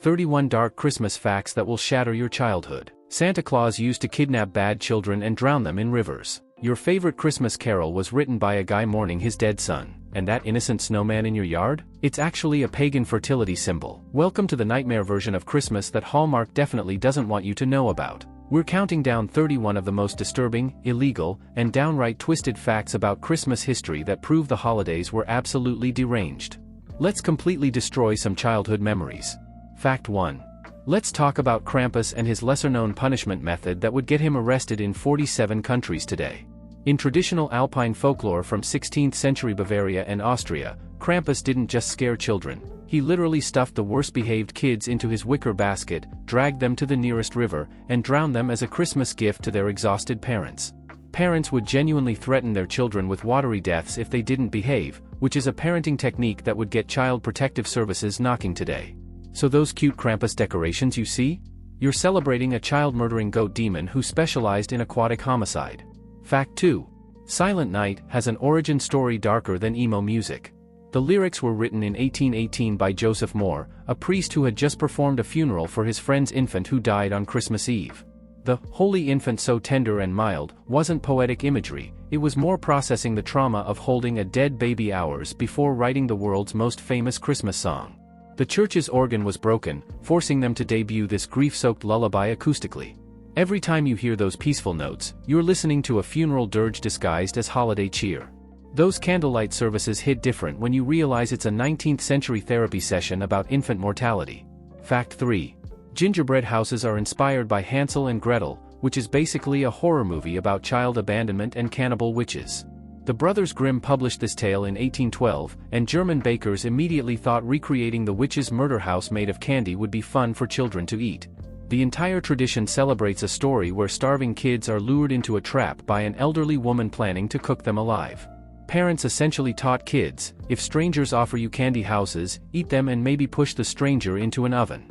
31 dark Christmas facts that will shatter your childhood. Santa Claus used to kidnap bad children and drown them in rivers. Your favorite Christmas carol was written by a guy mourning his dead son. And that innocent snowman in your yard? It's actually a pagan fertility symbol. Welcome to the nightmare version of Christmas that Hallmark definitely doesn't want you to know about. We're counting down 31 of the most disturbing, illegal, and downright twisted facts about Christmas history that prove the holidays were absolutely deranged. Let's completely destroy some childhood memories. Fact 1. Let's talk about Krampus and his lesser-known punishment method that would get him arrested in 47 countries today. In traditional Alpine folklore from 16th century Bavaria and Austria, Krampus didn't just scare children. He literally stuffed the worst-behaved kids into his wicker basket, dragged them to the nearest river, and drowned them as a Christmas gift to their exhausted parents. Parents would genuinely threaten their children with watery deaths if they didn't behave, which is a parenting technique that would get Child Protective Services knocking today. So those cute Krampus decorations you see? You're celebrating a child-murdering goat demon who specialized in aquatic homicide. Fact 2. Silent Night has an origin story darker than emo music. The lyrics were written in 1818 by Joseph Moore, a priest who had just performed a funeral for his friend's infant who died on Christmas Eve. The "holy infant so tender and mild" wasn't poetic imagery, it was more processing the trauma of holding a dead baby hours before writing the world's most famous Christmas song. The church's organ was broken, forcing them to debut this grief-soaked lullaby acoustically. Every time you hear those peaceful notes, you're listening to a funeral dirge disguised as holiday cheer. Those candlelight services hit different when you realize it's a 19th century therapy session about infant mortality. Fact 3. Gingerbread houses are inspired by Hansel and Gretel, which is basically a horror movie about child abandonment and cannibal witches. The Brothers Grimm published this tale in 1812, and German bakers immediately thought recreating the witch's murder house made of candy would be fun for children to eat. The entire tradition celebrates a story where starving kids are lured into a trap by an elderly woman planning to cook them alive. Parents essentially taught kids, if strangers offer you candy houses, eat them and maybe push the stranger into an oven.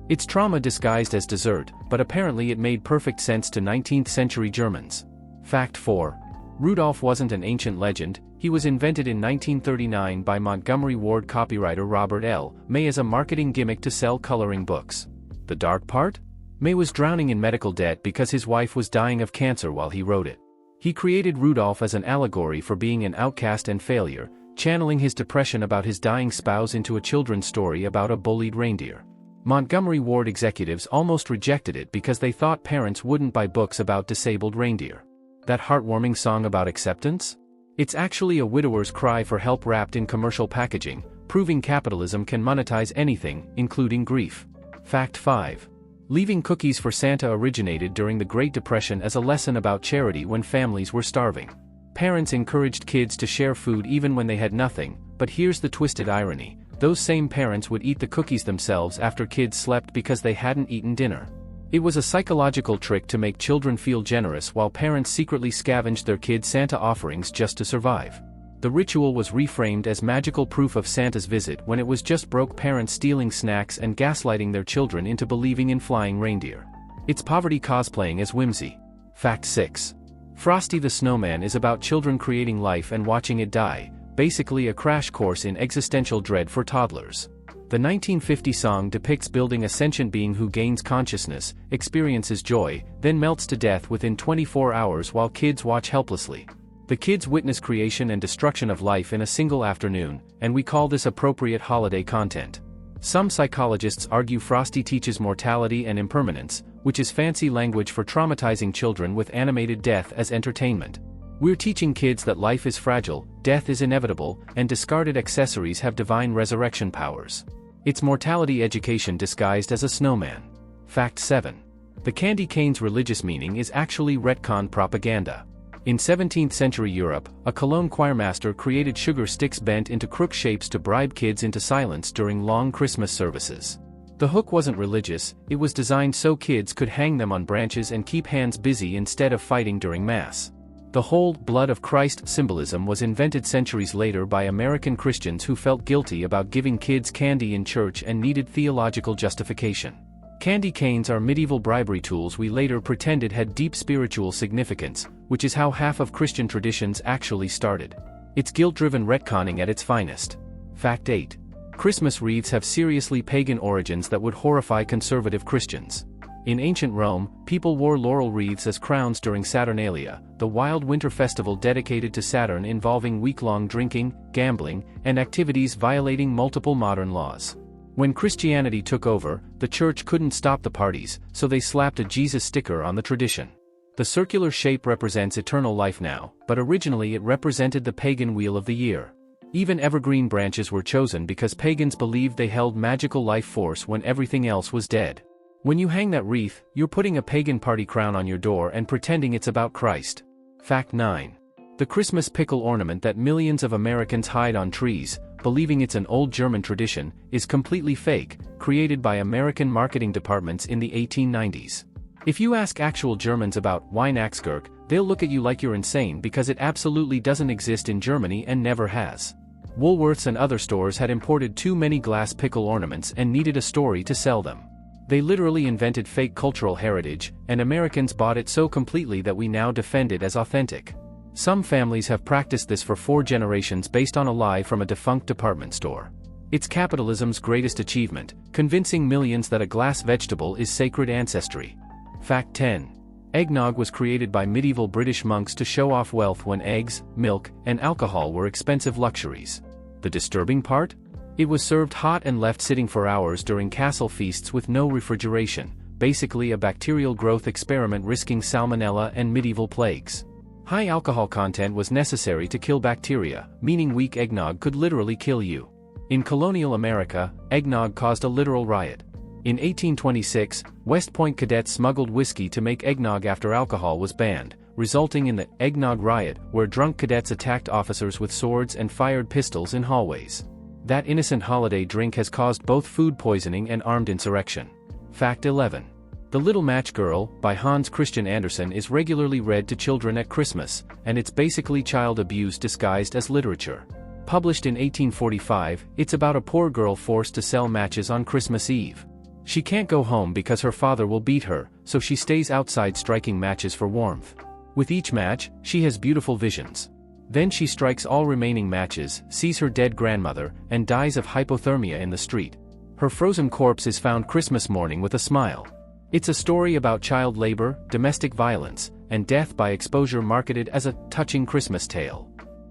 It's trauma disguised as dessert, but apparently it made perfect sense to 19th century Germans. Fact 4. Rudolph wasn't an ancient legend, he was invented in 1939 by Montgomery Ward copywriter Robert L. May as a marketing gimmick to sell coloring books. The dark part? May was drowning in medical debt because his wife was dying of cancer while he wrote it. He created Rudolph as an allegory for being an outcast and failure, channeling his depression about his dying spouse into a children's story about a bullied reindeer. Montgomery Ward executives almost rejected it because they thought parents wouldn't buy books about disabled reindeer. That heartwarming song about acceptance? It's actually a widower's cry for help wrapped in commercial packaging, proving capitalism can monetize anything, including grief. Fact 5. Leaving cookies for Santa originated during the Great Depression as a lesson about charity when families were starving. Parents encouraged kids to share food even when they had nothing, but here's the twisted irony. Those same parents would eat the cookies themselves after kids slept because they hadn't eaten dinner. It was a psychological trick to make children feel generous while parents secretly scavenged their kids' Santa offerings just to survive. The ritual was reframed as magical proof of Santa's visit when it was just broke parents stealing snacks and gaslighting their children into believing in flying reindeer. It's poverty cosplaying as whimsy. Fact 6. Frosty the Snowman is about children creating life and watching it die, basically a crash course in existential dread for toddlers. The 1950 song depicts building a sentient being who gains consciousness, experiences joy, then melts to death within 24 hours while kids watch helplessly. The kids witness creation and destruction of life in a single afternoon, and we call this appropriate holiday content. Some psychologists argue Frosty teaches mortality and impermanence, which is fancy language for traumatizing children with animated death as entertainment. We're teaching kids that life is fragile, death is inevitable, and discarded accessories have divine resurrection powers. It's mortality education disguised as a snowman. Fact 7. The candy cane's religious meaning is actually retcon propaganda. In 17th century Europe, a Cologne choirmaster created sugar sticks bent into crook shapes to bribe kids into silence during long Christmas services. The hook wasn't religious, it was designed so kids could hang them on branches and keep hands busy instead of fighting during Mass. The whole blood of Christ symbolism was invented centuries later by American Christians who felt guilty about giving kids candy in church and needed theological justification. Candy canes are medieval bribery tools we later pretended had deep spiritual significance, which is how half of Christian traditions actually started. It's guilt-driven retconning at its finest. Fact 8. Christmas wreaths have seriously pagan origins that would horrify conservative Christians. In ancient Rome, people wore laurel wreaths as crowns during Saturnalia, the wild winter festival dedicated to Saturn involving week-long drinking, gambling, and activities violating multiple modern laws. When Christianity took over, the church couldn't stop the parties, so they slapped a Jesus sticker on the tradition. The circular shape represents eternal life now, but originally it represented the pagan wheel of the year. Even evergreen branches were chosen because pagans believed they held magical life force when everything else was dead. When you hang that wreath, you're putting a pagan party crown on your door and pretending it's about Christ. Fact 9. The Christmas pickle ornament that millions of Americans hide on trees, believing it's an old German tradition, is completely fake, created by American marketing departments in the 1890s. If you ask actual Germans about Weihnachtsgurk, they'll look at you like you're insane because it absolutely doesn't exist in Germany and never has. Woolworths and other stores had imported too many glass pickle ornaments and needed a story to sell them. They literally invented fake cultural heritage, and Americans bought it so completely that we now defend it as authentic. Some families have practiced this for 4 generations based on a lie from a defunct department store. It's capitalism's greatest achievement, convincing millions that a glass vegetable is sacred ancestry. Fact 10. Eggnog was created by medieval British monks to show off wealth when eggs, milk, and alcohol were expensive luxuries. The disturbing part? It was served hot and left sitting for hours during castle feasts with no refrigeration, basically a bacterial growth experiment risking salmonella and medieval plagues. High alcohol content was necessary to kill bacteria, meaning weak eggnog could literally kill you. In colonial America, eggnog caused a literal riot. In 1826, West Point cadets smuggled whiskey to make eggnog after alcohol was banned, resulting in the Eggnog Riot, where drunk cadets attacked officers with swords and fired pistols in hallways. That innocent holiday drink has caused both food poisoning and armed insurrection. Fact 11. The Little Match Girl, by Hans Christian Andersen, is regularly read to children at Christmas, and it's basically child abuse disguised as literature. Published in 1845, it's about a poor girl forced to sell matches on Christmas Eve. She can't go home because her father will beat her, so she stays outside striking matches for warmth. With each match, she has beautiful visions. Then she strikes all remaining matches, sees her dead grandmother, and dies of hypothermia in the street. Her frozen corpse is found Christmas morning with a smile. It's a story about child labor, domestic violence, and death by exposure, marketed as a touching Christmas tale.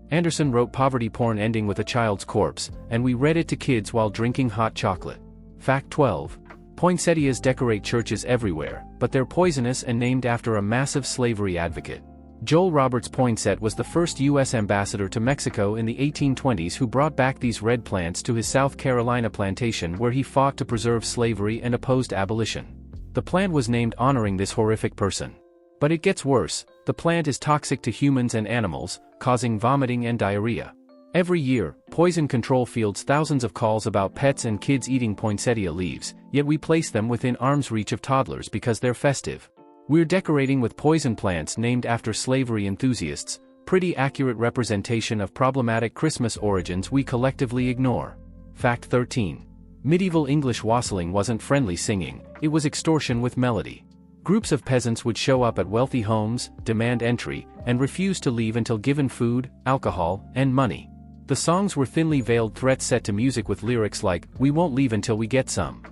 Andersen wrote poverty porn ending with a child's corpse, and we read it to kids while drinking hot chocolate. Fact 12. Poinsettias decorate churches everywhere, but they're poisonous and named after a massive slavery advocate. Joel Roberts Poinsett was the first U.S. ambassador to Mexico in the 1820s who brought back these red plants to his South Carolina plantation, where he fought to preserve slavery and opposed abolition. The plant was named honoring this horrific person. But it gets worse. The plant is toxic to humans and animals, causing vomiting and diarrhea. Every year, Poison Control fields thousands of calls about pets and kids eating poinsettia leaves, yet we place them within arm's reach of toddlers because they're festive. We're decorating with poison plants named after slavery enthusiasts, pretty accurate representation of problematic Christmas origins we collectively ignore. Fact 13. Medieval English wassailing wasn't friendly singing, it was extortion with melody. Groups of peasants would show up at wealthy homes, demand entry, and refuse to leave until given food, alcohol, and money. The songs were thinly veiled threats set to music with lyrics like, "We won't leave until we get some."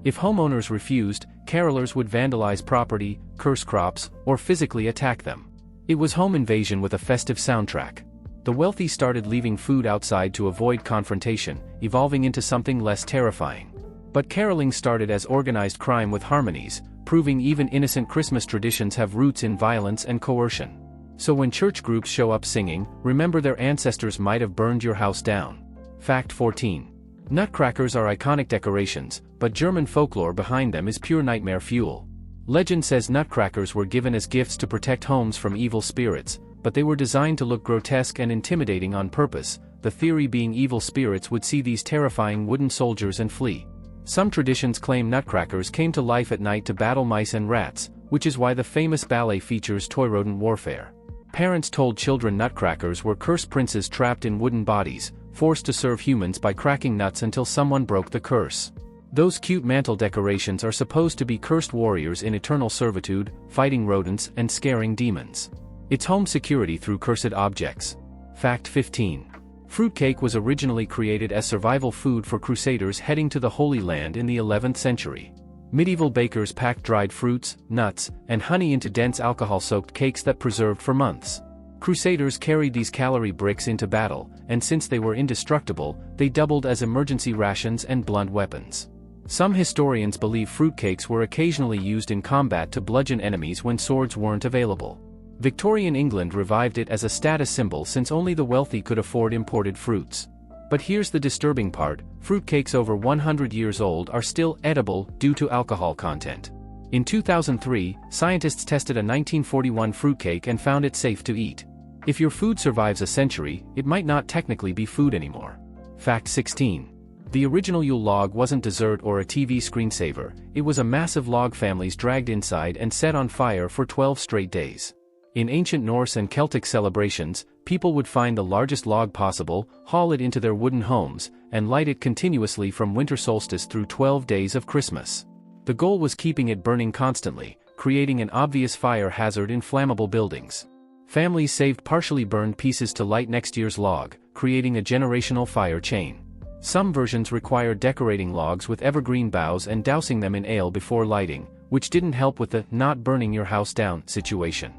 If homeowners refused, carolers would vandalize property, curse crops, or physically attack them. It was home invasion with a festive soundtrack. The wealthy started leaving food outside to avoid confrontation, evolving into something less terrifying. But caroling started as organized crime with harmonies, proving even innocent Christmas traditions have roots in violence and coercion. So when church groups show up singing, remember their ancestors might have burned your house down. Fact 14. Nutcrackers are iconic decorations, but German folklore behind them is pure nightmare fuel. Legend says nutcrackers were given as gifts to protect homes from evil spirits, but they were designed to look grotesque and intimidating on purpose, the theory being evil spirits would see these terrifying wooden soldiers and flee. Some traditions claim nutcrackers came to life at night to battle mice and rats, which is why the famous ballet features toy rodent warfare. Parents told children nutcrackers were cursed princes trapped in wooden bodies, forced to serve humans by cracking nuts until someone broke the curse. Those cute mantle decorations are supposed to be cursed warriors in eternal servitude, fighting rodents and scaring demons. It's home security through cursed objects. Fact 15. Fruitcake was originally created as survival food for crusaders heading to the Holy Land in the 11th century. Medieval bakers packed dried fruits, nuts, and honey into dense alcohol-soaked cakes that preserved for months. Crusaders carried these calorie bricks into battle, and since they were indestructible, they doubled as emergency rations and blunt weapons. Some historians believe fruitcakes were occasionally used in combat to bludgeon enemies when swords weren't available. Victorian England revived it as a status symbol since only the wealthy could afford imported fruits. But here's the disturbing part: fruitcakes over 100 years old are still edible due to alcohol content. In 2003, scientists tested a 1941 fruitcake and found it safe to eat. If your food survives a century, it might not technically be food anymore. Fact 16. The original Yule log wasn't dessert or a TV screensaver, it was a massive log families dragged inside and set on fire for 12 straight days. In ancient Norse and Celtic celebrations, people would find the largest log possible, haul it into their wooden homes, and light it continuously from winter solstice through 12 days of Christmas. The goal was keeping it burning constantly, creating an obvious fire hazard in flammable buildings. Families saved partially burned pieces to light next year's log, creating a generational fire chain. Some versions required decorating logs with evergreen boughs and dousing them in ale before lighting, which didn't help with the "not burning your house down" situation.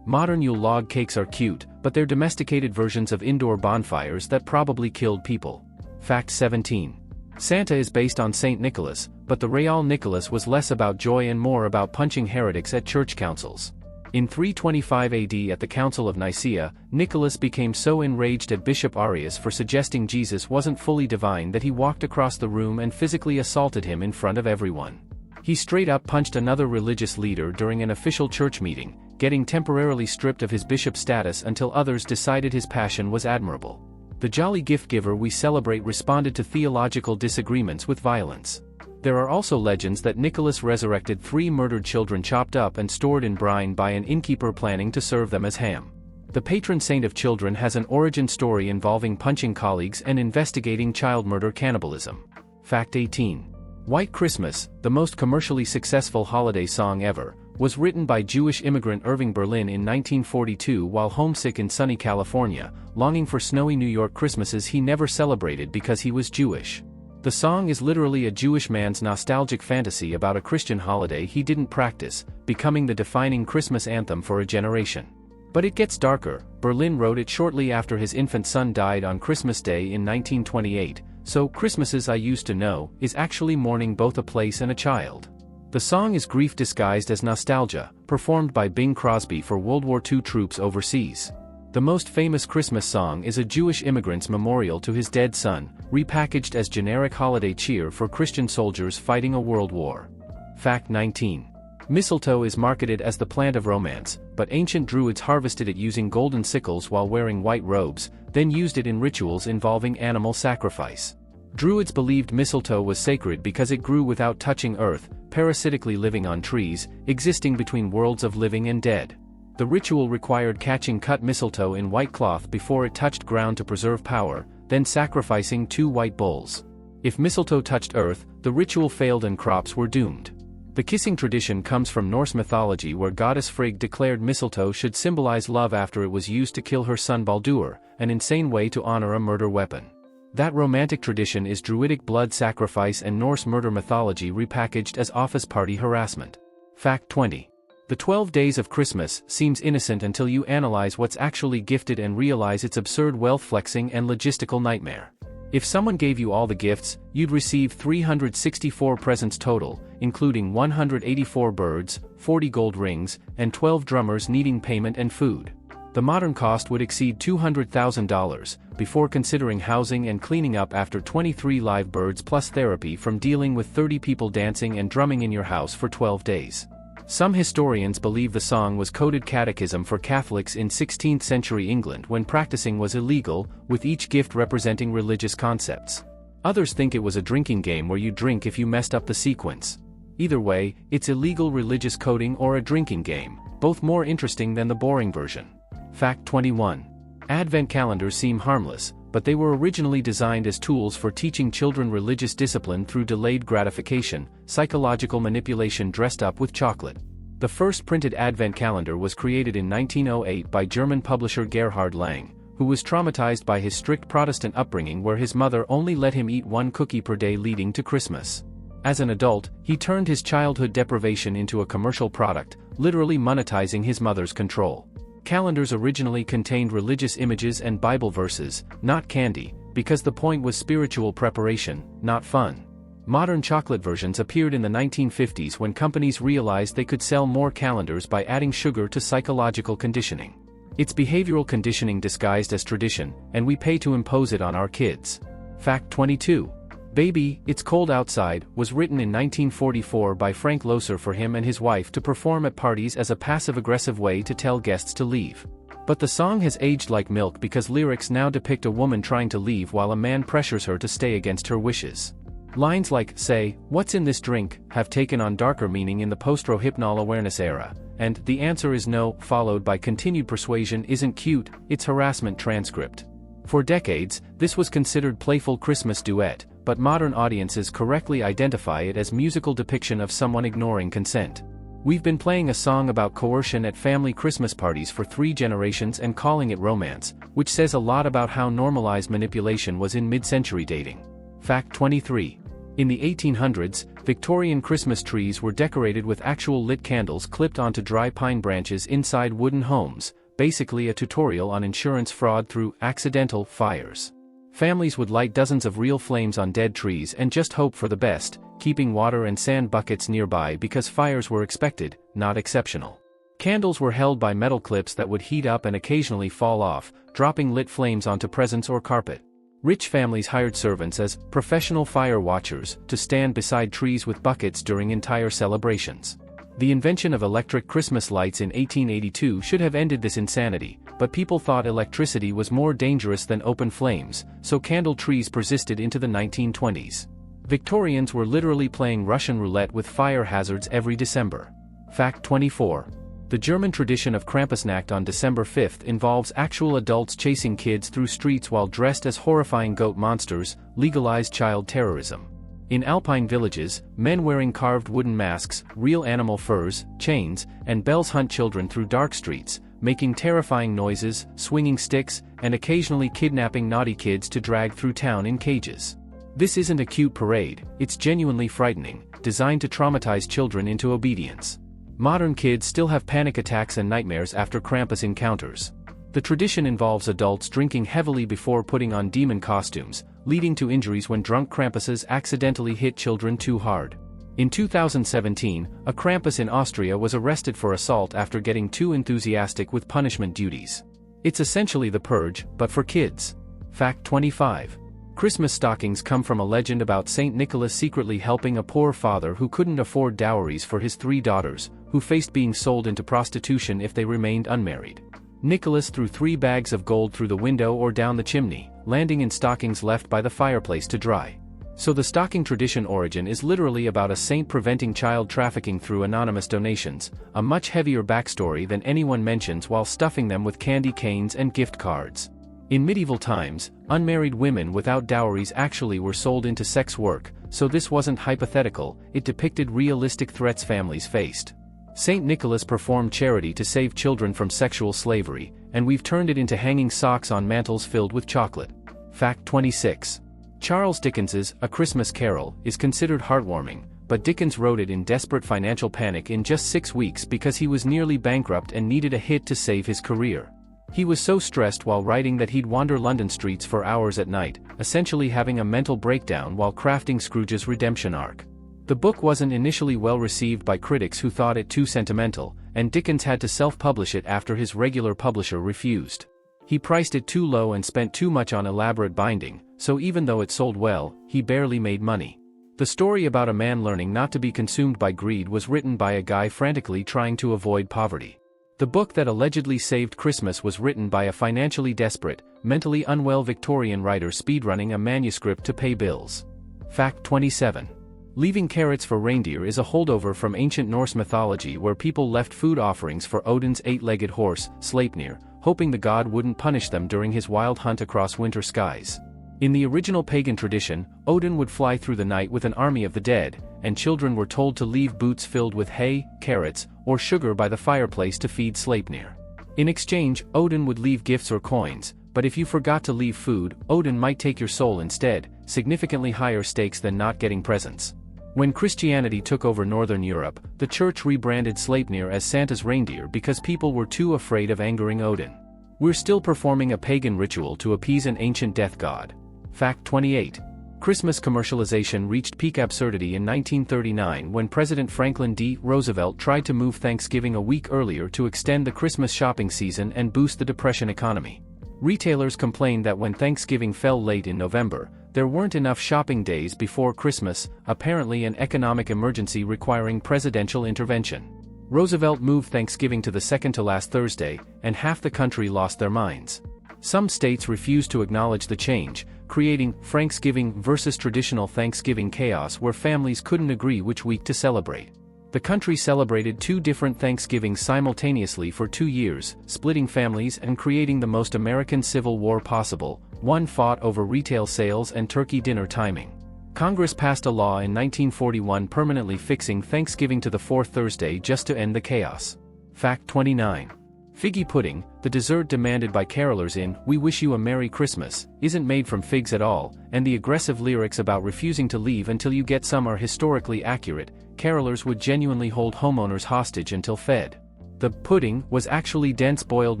Modern Yule log cakes are cute, but they're domesticated versions of indoor bonfires that probably killed people. Fact 17. Santa is based on Saint Nicholas, but the real Nicholas was less about joy and more about punching heretics at church councils. In 325 AD at the Council of Nicaea, Nicholas became so enraged at Bishop Arius for suggesting Jesus wasn't fully divine that he walked across the room and physically assaulted him in front of everyone. He straight up punched another religious leader during an official church meeting, getting temporarily stripped of his bishop status until others decided his passion was admirable. The jolly gift giver we celebrate responded to theological disagreements with violence. There are also legends that Nicholas resurrected 3 murdered children chopped up and stored in brine by an innkeeper planning to serve them as ham. The patron saint of children has an origin story involving punching colleagues and investigating child murder cannibalism. Fact 18. White Christmas, the most commercially successful holiday song ever, was written by Jewish immigrant Irving Berlin in 1942 while homesick in sunny California, longing for snowy New York Christmases he never celebrated because he was Jewish. The song is literally a Jewish man's nostalgic fantasy about a Christian holiday he didn't practice, becoming the defining Christmas anthem for a generation. But it gets darker. Berlin wrote it shortly after his infant son died on Christmas Day in 1928, so Christmases I Used to Know is actually mourning both a place and a child. The song is grief disguised as nostalgia, performed by Bing Crosby for World War II troops overseas. The most famous Christmas song is a Jewish immigrant's memorial to his dead son, repackaged as generic holiday cheer for Christian soldiers fighting a world war. Fact 19. Mistletoe is marketed as the plant of romance, but ancient Druids harvested it using golden sickles while wearing white robes, then used it in rituals involving animal sacrifice. Druids believed mistletoe was sacred because it grew without touching earth, parasitically living on trees, existing between worlds of living and dead. The ritual required catching cut mistletoe in white cloth before it touched ground to preserve power, then sacrificing 2 white bulls. If mistletoe touched earth, the ritual failed and crops were doomed. The kissing tradition comes from Norse mythology where goddess Frigg declared mistletoe should symbolize love after it was used to kill her son Baldur, an insane way to honor a murder weapon. That romantic tradition is Druidic blood sacrifice and Norse murder mythology repackaged as office party harassment. Fact 20. The 12 Days of Christmas seems innocent until you analyze what's actually gifted and realize its absurd wealth flexing and logistical nightmare. If someone gave you all the gifts, you'd receive 364 presents total, including 184 birds, 40 gold rings, and 12 drummers needing payment and food. The modern cost would exceed $200,000, before considering housing and cleaning up after 23 live birds plus therapy from dealing with 30 people dancing and drumming in your house for 12 days. Some historians believe the song was coded catechism for Catholics in 16th century England when practicing was illegal, with each gift representing religious concepts. Others think it was a drinking game where you drink if you messed up the sequence. Either way, it's illegal religious coding or a drinking game, both more interesting than the boring version. Fact 21. Advent calendars seem harmless, but they were originally designed as tools for teaching children religious discipline through delayed gratification, psychological manipulation dressed up with chocolate. The first printed Advent calendar was created in 1908 by German publisher Gerhard Lang, who was traumatized by his strict Protestant upbringing where his mother only let him eat one cookie per day leading to Christmas. As an adult, he turned his childhood deprivation into a commercial product, literally monetizing his mother's control. Calendars originally contained religious images and Bible verses, not candy, because the point was spiritual preparation, not fun. Modern chocolate versions appeared in the 1950s when companies realized they could sell more calendars by adding sugar to psychological conditioning. It's behavioral conditioning disguised as tradition, and we pay to impose it on our kids. Fact 22. Baby, It's Cold Outside was written in 1944 by Frank Loesser for him and his wife to perform at parties as a passive-aggressive way to tell guests to leave. But the song has aged like milk because lyrics now depict a woman trying to leave while a man pressures her to stay against her wishes. Lines like, say, "What's in this drink?" have taken on darker meaning in the post-Rohypnol awareness era, and "The answer is no," followed by continued persuasion isn't cute, it's harassment transcript. For decades, this was considered playful Christmas duet, but modern audiences correctly identify it as musical depiction of someone ignoring consent. We've been playing a song about coercion at family Christmas parties for 3 generations and calling it romance, which says a lot about how normalized manipulation was in mid-century dating. Fact 23. In the 1800s, Victorian Christmas trees were decorated with actual lit candles clipped onto dry pine branches inside wooden homes, basically a tutorial on insurance fraud through accidental fires. Families would light dozens of real flames on dead trees and just hope for the best, keeping water and sand buckets nearby because fires were expected, not exceptional. Candles were held by metal clips that would heat up and occasionally fall off, dropping lit flames onto presents or carpet. Rich families hired servants as professional fire watchers to stand beside trees with buckets during entire celebrations. The invention of electric Christmas lights in 1882 should have ended this insanity, but people thought electricity was more dangerous than open flames, so candle trees persisted into the 1920s. Victorians were literally playing Russian roulette with fire hazards every December. Fact 24. The German tradition of Krampusnacht on December 5th involves actual adults chasing kids through streets while dressed as horrifying goat monsters, legalized child terrorism. In alpine villages, men wearing carved wooden masks, real animal furs, chains, and bells hunt children through dark streets, making terrifying noises, swinging sticks, and occasionally kidnapping naughty kids to drag through town in cages. This isn't a cute parade, it's genuinely frightening, designed to traumatize children into obedience. Modern kids still have panic attacks and nightmares after Krampus encounters. The tradition involves adults drinking heavily before putting on demon costumes, leading to injuries when drunk Krampuses accidentally hit children too hard. In 2017, a Krampus in Austria was arrested for assault after getting too enthusiastic with punishment duties. It's essentially the purge, but for kids. Fact 25. Christmas stockings come from a legend about Saint Nicholas secretly helping a poor father who couldn't afford dowries for his 3 daughters, who faced being sold into prostitution if they remained unmarried. Nicholas threw 3 bags of gold through the window or down the chimney, landing in stockings left by the fireplace to dry. So the stocking tradition origin is literally about a saint preventing child trafficking through anonymous donations, a much heavier backstory than anyone mentions while stuffing them with candy canes and gift cards. In medieval times, unmarried women without dowries actually were sold into sex work, so this wasn't hypothetical, it depicted realistic threats families faced. Saint Nicholas performed charity to save children from sexual slavery, and we've turned it into hanging socks on mantles filled with chocolate. Fact 26. Charles Dickens's A Christmas Carol is considered heartwarming, but Dickens wrote it in desperate financial panic in just 6 weeks because he was nearly bankrupt and needed a hit to save his career. He was so stressed while writing that he'd wander London streets for hours at night, essentially having a mental breakdown while crafting Scrooge's redemption arc. The book wasn't initially well received by critics who thought it too sentimental, and Dickens had to self-publish it after his regular publisher refused. He priced it too low and spent too much on elaborate binding, so even though it sold well, he barely made money. The story about a man learning not to be consumed by greed was written by a guy frantically trying to avoid poverty. The book that allegedly saved Christmas was written by a financially desperate, mentally unwell Victorian writer speedrunning a manuscript to pay bills. Fact 27. Leaving carrots for reindeer is a holdover from ancient Norse mythology where people left food offerings for Odin's 8-legged horse, Sleipnir, hoping the god wouldn't punish them during his wild hunt across winter skies. In the original pagan tradition, Odin would fly through the night with an army of the dead, and children were told to leave boots filled with hay, carrots, or sugar by the fireplace to feed Sleipnir. In exchange, Odin would leave gifts or coins, But if you forgot to leave food, Odin might take your soul instead, significantly higher stakes than not getting presents. When Christianity took over Northern Europe, the church rebranded Sleipnir as Santa's reindeer because people were too afraid of angering Odin. We're still performing a pagan ritual to appease an ancient death god. Fact 28. Christmas commercialization reached peak absurdity in 1939 when President Franklin D. Roosevelt tried to move Thanksgiving a week earlier to extend the Christmas shopping season and boost the Depression economy. Retailers complained that when Thanksgiving fell late in November, there weren't enough shopping days before Christmas, apparently an economic emergency requiring presidential intervention. Roosevelt moved Thanksgiving to the second-to-last Thursday, and half the country lost their minds. Some states refused to acknowledge the change, creating Franksgiving versus traditional Thanksgiving chaos where families couldn't agree which week to celebrate. The country celebrated two different Thanksgivings simultaneously for 2 years, splitting families and creating the most American Civil War possible. One fought over retail sales and turkey dinner timing. Congress passed a law in 1941 permanently fixing Thanksgiving to the fourth Thursday just to end the chaos. Fact 29. Figgy pudding, the dessert demanded by carolers in "We Wish You a Merry Christmas," isn't made from figs at all, and the aggressive lyrics about refusing to leave until you get some are historically accurate. Carolers would genuinely hold homeowners hostage until fed. The pudding was actually dense boiled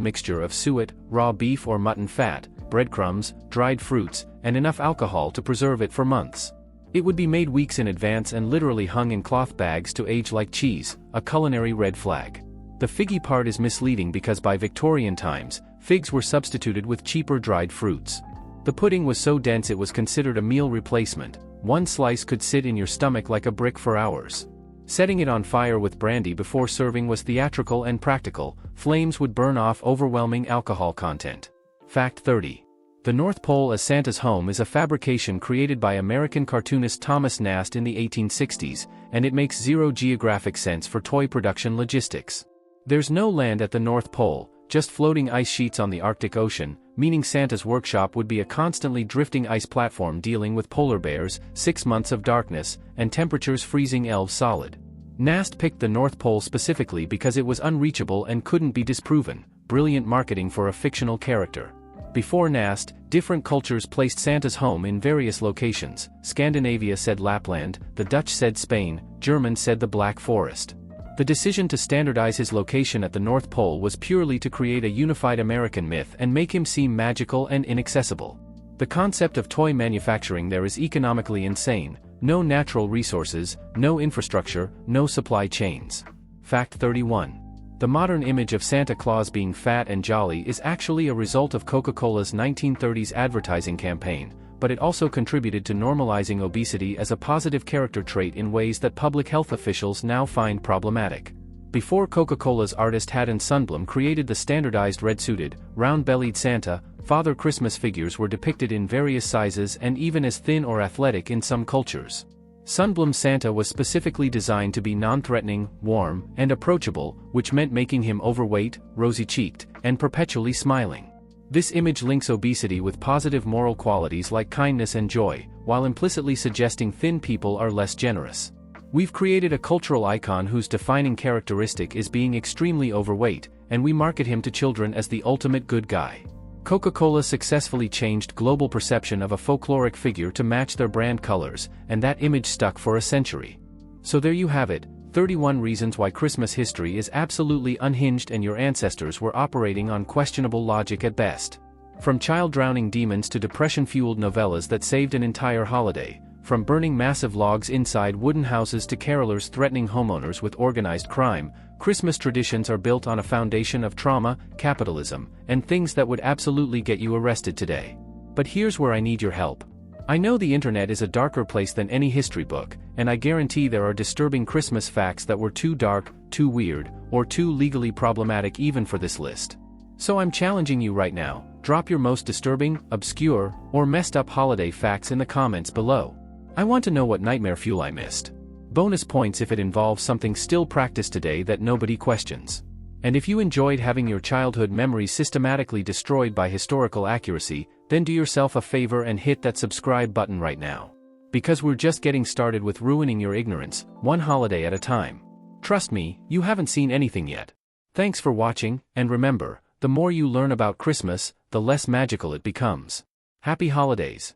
mixture of suet, raw beef or mutton fat, breadcrumbs, dried fruits, and enough alcohol to preserve it for months. It would be made weeks in advance and literally hung in cloth bags to age like cheese, a culinary red flag. The figgy part is misleading because by Victorian times, figs were substituted with cheaper dried fruits. The pudding was so dense it was considered a meal replacement. One slice could sit in your stomach like a brick for hours. Setting it on fire with brandy before serving was theatrical and practical. Flames would burn off overwhelming alcohol content. Fact 30. The North Pole as Santa's home is a fabrication created by American cartoonist Thomas Nast in the 1860s, and it makes zero geographic sense for toy production logistics. There's no land at the North Pole, just floating ice sheets on the Arctic Ocean, meaning Santa's workshop would be a constantly drifting ice platform dealing with polar bears, 6 months of darkness, and temperatures freezing elves solid. Nast picked the North Pole specifically because it was unreachable and couldn't be disproven. Brilliant marketing for a fictional character. Before Nast, different cultures placed Santa's home in various locations. Scandinavia said Lapland, the Dutch said Spain, Germans said the Black Forest. The decision to standardize his location at the North Pole was purely to create a unified American myth and make him seem magical and inaccessible. The concept of toy manufacturing there is economically insane. No natural resources, no infrastructure, no supply chains. Fact 31. The modern image of Santa Claus being fat and jolly is actually a result of Coca-Cola's 1930s advertising campaign, but it also contributed to normalizing obesity as a positive character trait in ways that public health officials now find problematic. Before Coca-Cola's artist Haddon Sundblom created the standardized red-suited, round-bellied Santa, Father Christmas figures were depicted in various sizes and even as thin or athletic in some cultures. Sundblom's Santa was specifically designed to be non-threatening, warm, and approachable, which meant making him overweight, rosy-cheeked, and perpetually smiling. This image links obesity with positive moral qualities like kindness and joy, while implicitly suggesting thin people are less generous. We've created a cultural icon whose defining characteristic is being extremely overweight, and we market him to children as the ultimate good guy. Coca-Cola successfully changed global perception of a folkloric figure to match their brand colors, and that image stuck for a century. So there you have it, 31 reasons why Christmas history is absolutely unhinged and your ancestors were operating on questionable logic at best. From child-drowning demons to depression-fueled novellas that saved an entire holiday, from burning massive logs inside wooden houses to carolers threatening homeowners with organized crime, Christmas traditions are built on a foundation of trauma, capitalism, and things that would absolutely get you arrested today. But here's where I need your help. I know the internet is a darker place than any history book, and I guarantee there are disturbing Christmas facts that were too dark, too weird, or too legally problematic even for this list. So I'm challenging you right now, drop your most disturbing, obscure, or messed up holiday facts in the comments below. I want to know what nightmare fuel I missed. Bonus points if it involves something still practiced today that nobody questions. And if you enjoyed having your childhood memories systematically destroyed by historical accuracy, then do yourself a favor and hit that subscribe button right now. Because we're just getting started with ruining your ignorance, one holiday at a time. Trust me, you haven't seen anything yet. Thanks for watching, and remember, The more you learn about Christmas, the less magical it becomes. Happy holidays.